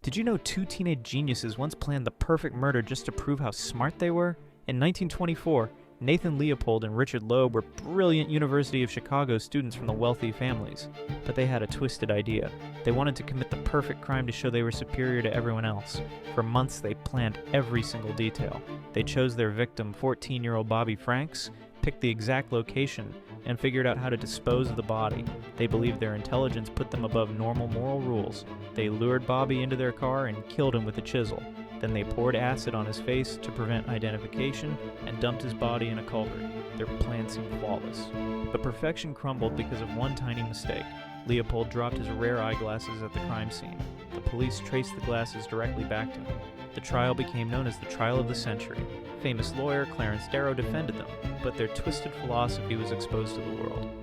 Did you know two teenage geniuses once planned the perfect murder just to prove how smart they were? In 1924, Nathan Leopold and Richard Loeb were brilliant University of Chicago students from the wealthy families, but they had a twisted idea. They wanted to commit the perfect crime to show they were superior to everyone else. For months, they planned every single detail. They chose their victim, 14-year-old Bobby Franks, picked the exact location, and figured out how to dispose of the body. They believed their intelligence put them above normal moral rules. They lured Bobby into their car and killed him with a chisel. Then they poured acid on his face to prevent identification and dumped his body in a culvert. Their plan seemed flawless. But perfection crumbled because of one tiny mistake. Leopold dropped his rare eyeglasses at the crime scene. The police traced the glasses directly back to him. The trial became known as the Trial of the Century. Famous lawyer Clarence Darrow defended them, but their twisted philosophy was exposed to the world.